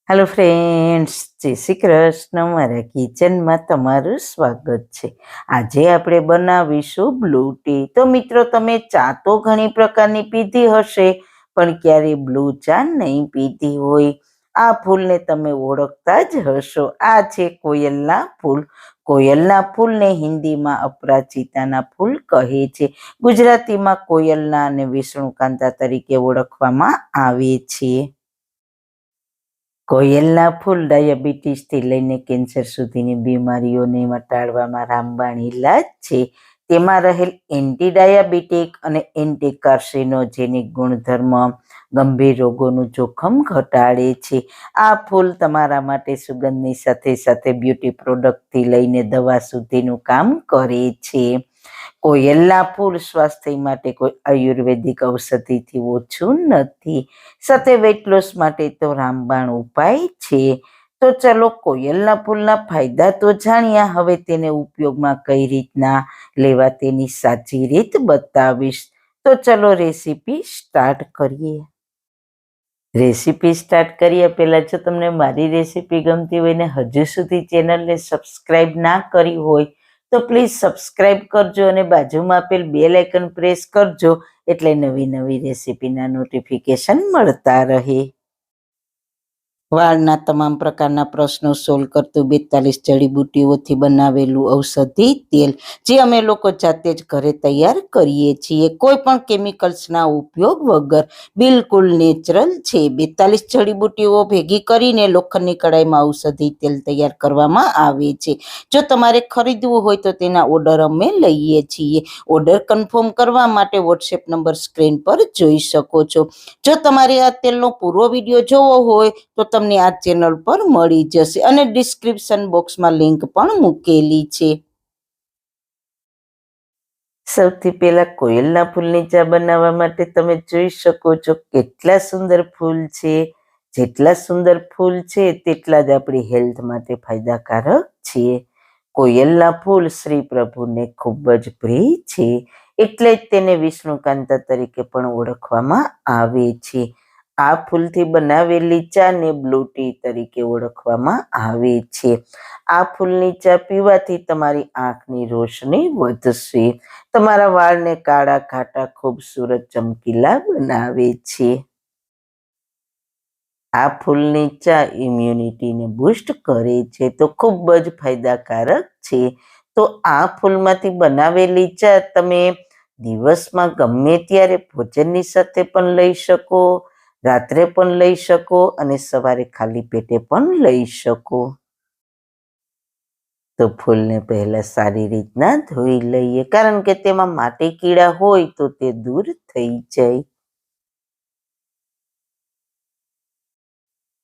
Hello friends, જય શ્રી કૃષ્ણ. મારા કિચનમાં તમારું સ્વાગત છે. આજે આપણે બનાવીશું બ્લુ ટી. તો મિત્રો, તમે ચા તો ઘણી પ્રકારની પીધી હશે, પણ ક્યારેય બ્લુ ચા નહીં પીધી હોય. આ ફૂલને તમે ઓળખતા જ હશો. આ છે કોયલના ફૂલ. કોયલના ફૂલને હિન્દીમાં અપરાજિતાના ફૂલ કહે છે. ગુજરાતીમાં કોયલના અને વિષ્ણુકાંતા તરીકે ઓળખવામાં આવે છે. કોયલના ફૂલ ડાયાબિટીસથી લઈને કેન્સર સુધીની બીમારીઓને મટાડવામાં રામબાણ ઇલાજ છે. તેમાં રહેલ એન્ટી ડાયાબિટીક અને એન્ટી કાર્સિનોજેનિક ગુણધર્મ ગંભીર રોગોનું જોખમ ઘટાડે છે. આ ફૂલ તમારા માટે સુગંધની સાથે સાથે બ્યુટી પ્રોડક્ટથી લઈને દવા સુધીનું કામ કરે છે. કોયલના ફૂલ સ્વાસ્થ્ય માટે કોઈ આયુર્વેદિક ઔષધિથી ઓછું નથી. સાથે વેટ લોસ માટે તો રામબાણ ઉપાય છે. તો ચલો કોયલના ફૂલના ફાયદા તો જાણ્યા, હવે તેને ઉપયોગમાં કઈ રીતના લેવા તેની સાચી રીત બતાવીશ. તો ચલો રેસીપી સ્ટાર્ટ કરીએ. રેસીપી સ્ટાર્ટ કરીએ પહેલાં, જો તમને મારી રેસીપી ગમતી હોય ને હજુ સુધી ચેનલને સબસ્ક્રાઈબ ના કરી હોય તો પ્લીઝ સબસ્ક્રાઈબ કરજો અને બાજુમાં આપેલ બેલ આઇકન પ્રેસ કરજો, એટલે નવી નવી રેસીપીના નોટિફિકેશન મળતા રહે. વાળના તમામ પ્રકારના પ્રશ્નો સોલ્વ કરતું 42 જડીબુટ્ટીઓથી બનાવેલું ઔષધિ તેલ, જે અમે લોકો જાતે જ ઘરે તૈયાર કરીએ છીએ, કોઈ પણ કેમિકલ્સના ઉપયોગ વગર, બિલકુલ નેચરલ છે. 42 જડીબુટ્ટીઓ ભેગી કરીને લોખંડની કડાઈમાં ઔષધિ તેલ તૈયાર કરવામાં આવે છે. જો તમારે ખરીદવું હોય તો તેના ઓર્ડર અમે લઈએ છીએ. ઓર્ડર કન્ફર્મ કરવા માટે વોટ્સએપ નંબર સ્ક્રીન પર જોઈ શકો છો. જો તમારે આ તેલનો પૂરો વિડીયો જોવો હોય તો તમને આ ચેનલ પર મળી જશે અને ડિસ્ક્રિપ્શન બોક્સમાં લિંક પણ મૂકેલી છે. સૌથી પહેલા કોયલના ફૂલની ચા બનાવવા માટે તમે જોઈ શકો છો કેટલા સુંદર ફૂલ છે. જેટલા સુંદર ફૂલ છે તેટલા જ આપણી હેલ્થ માટે ફાયદાકારક છે. કોયલના ફૂલ શ્રી પ્રભુને ખૂબ જ પ્રિય છે, એટલે જ તેને વિષ્ણુકાંતા તરીકે પણ ઓળખવામાં આવે છે. આ ફૂલથી બનાવેલી ચાને બ્લુ ટી તરીકે ઓળખવામાં આવે છે. આ ફૂલની ચા પીવાથી તમારી આંખની રોશની વધશે. તમારા વાળને કાળા ઘાટા ખૂબસૂરત ચમકીલા બનાવે છે. આ ફૂલની ચા ઇમ્યુનિટીને બૂસ્ટ કરે છે, તો ખૂબ જ ફાયદાકારક છે. તો આ ફૂલમાંથી બનાવેલી ચા તમે દિવસમાં ગમે ત્યારે ભોજનની સાથે પણ લઈ શકો, રાત્રે પણ લઈ શકો અને સવારે ખાલી પેટે પણ લઈ શકો. તો ફૂલને પહેલા સારી રીતના ધોઈ લઈએ, કારણ કે તેમાં માટી કીડા હોય તો તે દૂર થઈ જાય.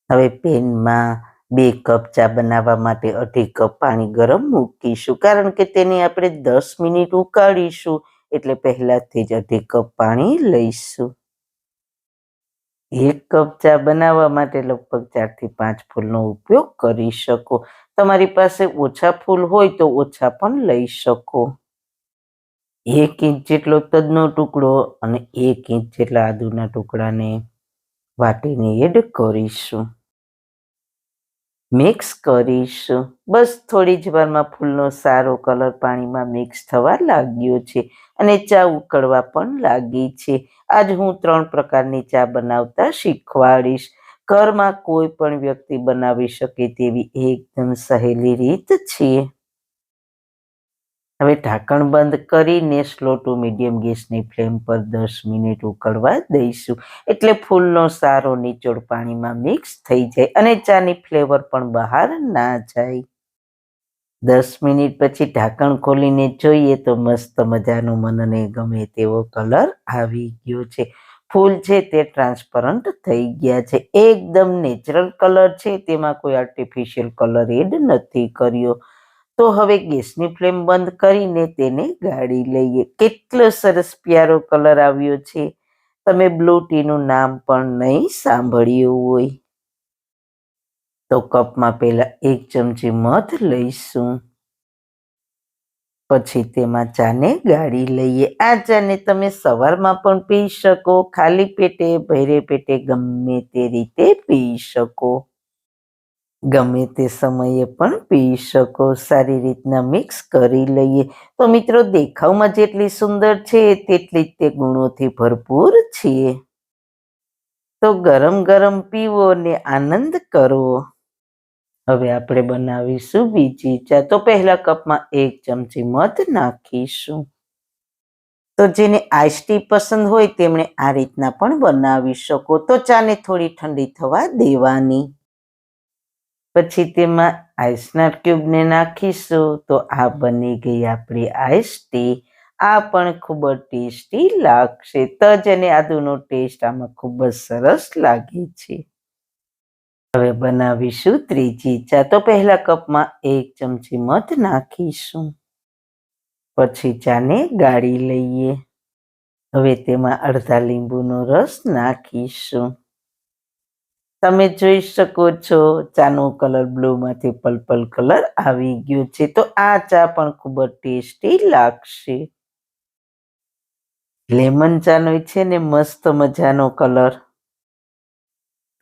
હવે પેનમાં 2 કપ ચા બનાવવા માટે 2.5 કપ પાણી ગરમ મૂકીશું, કારણ કે તેને આપણે 10 મિનિટ ઉકાળીશું, એટલે પહેલાથી જ 2.5 કપ પાણી લઈશું. 1 કપ ચા બનાવવા માટે લગભગ 4 થી 5 ફૂલનો ઉપયોગ કરી શકો. તમારી પાસે ઓછા ફૂલ હોય તો ઓછા પણ લઈ શકો. 1 ઇંચ જેટલો તજનો ટુકડો અને 1 ઇંચ જેટલા આદુના ટુકડાને વાટીને એડ કરીશું. મિક્સ કરીશું. બસ થોડી જ વારમાં ફૂલનો સારો કલર પાણીમાં મિક્સ થવા લાગ્યો છે અને ચા ઉકળવા પણ લાગી છે. આજ હું 3 પ્રકારની ચા બનાવતા શીખવાડીશ. ઘરમાં કોઈ પણ વ્યક્તિ બનાવી શકે તેવી એકદમ સહેલી રીત છે. હવે ઢાંકણ બંધ કરીને સ્લો ટુ મીડિયમ ગેસની ફ્લેમ પર 10 મિનિટ ઉકળવા દઈશું, એટલે ફૂલનો સારો નિચોડ પાણીમાં મિક્સ થઈ જાય અને ચાની ફ્લેવર પણ બહાર ના જાય. 10 મિનિટ પછી ઢાંકણ ખોલીને જોઈએ તો મસ્ત મજાનો મનને ગમે તેવો કલર આવી ગયો છે. ફૂલ છે તે ટ્રાન્સપરન્ટ થઈ ગયા છે, એકદમ નેચરલ કલર છે, તેમાં કોઈ આર્ટિફિશિયલ કલર એડ નથી કર્યો. તો હવે ગેસની ફ્લેમ બંધ કરીને તેને ગાળી લઈએ. કેટલો સરસ પ્યારો કલર આવ્યો છે. તમે બ્લુ ટીનું નામ પણ નહીં સાંભળ્યું હોય. તો કપમાં પહેલા 1 ચમચી મધ લઈશું, પછી તેમાં ચાને ગાળી લઈએ. આ ચાને તમે સવારમાં પણ પી શકો, ખાલી પેટે, ભરે પેટે, ગમે તે રીતે પી શકો. ગમે તે સમયે પણ પી શકો. સારી રીતના મિક્સ કરી લઈએ. તો મિત્રો, દેખાવમાં જેટલી સુંદર છે તેટલી જ તે ગુણોથી ભરપૂર છે. તો ગરમ ગરમ પીવો ને આનંદ કરો. હવે આપણે બનાવીશું બીજી ચા. તો પહેલા કપમાં 1 ચમચી મધ નાખીશું. તો જેને આઈસ ટી પસંદ હોય તેમણે આ રીતના પણ બનાવી શકો. તો ચાને થોડી ઠંડી થવા દેવાની. પછી તેમાં આઈસના ક્યુબને નાખીશું. તો આ બની ગઈ આપણી આઈસ ટી. આ પણ ખૂબ જ ટેસ્ટી લાગશે. તજ અને આદુનો ટેસ્ટ આમાં ખૂબ જ સરસ લાગે છે. હવે બનાવીશું ત્રીજી ચા. તો પહેલા કપમાં 1 ચમચી મધ નાખીશું. પછી ચાને ગાળી લઈએ. હવે તેમાં અડધા લીંબુનો રસ નાખીશું. તમે જોઈ શકો છો ચાનો કલર બ્લુમાંથી પર્પલ કલર આવી ગયો છે. તો આ ચા પણ ખૂબ જ ટેસ્ટી લાગશે. લેમન ચાનો છે ને મસ્ત મજાનો કલર.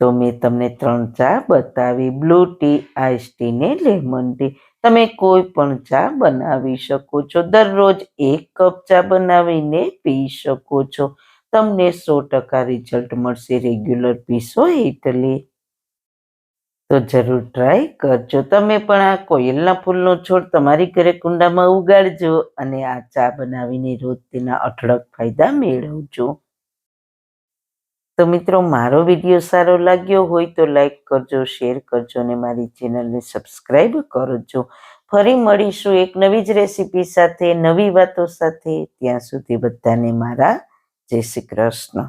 તો મેં તમને 3 ચા બતાવી: બ્લુ ટી, આઈસ ટી ને લેમન ટી. તમે કોઈ પણ ચા બનાવી શકો છો. દરરોજ 1 કપ ચા બનાવીને પી શકો છો. તમને 100% રિઝલ્ટ મળશે રેગ્યુલર પીશો એટલે. તો જરૂર ટ્રાય કરજો. તમે પણ આ કોયલના ફૂલનો છોડ તમારી ઘરે કુંડામાં ઉગાડજો અને આ ચા બનાવીને રોજ તેના અઢળક ફાયદા મેળવજો. તો મિત્રો, મારો વિડીયો સારો લાગ્યો હોય તો લાઈક કરજો, શેર કરજો અને મારી ચેનલને સબસ્ક્રાઈબ કરજો. ફરી મળીશું એક નવી જ રેસીપી સાથે, નવી વાતો સાથે. ત્યાં સુધી બધાને મારા જય શ્રી કૃષ્ણ.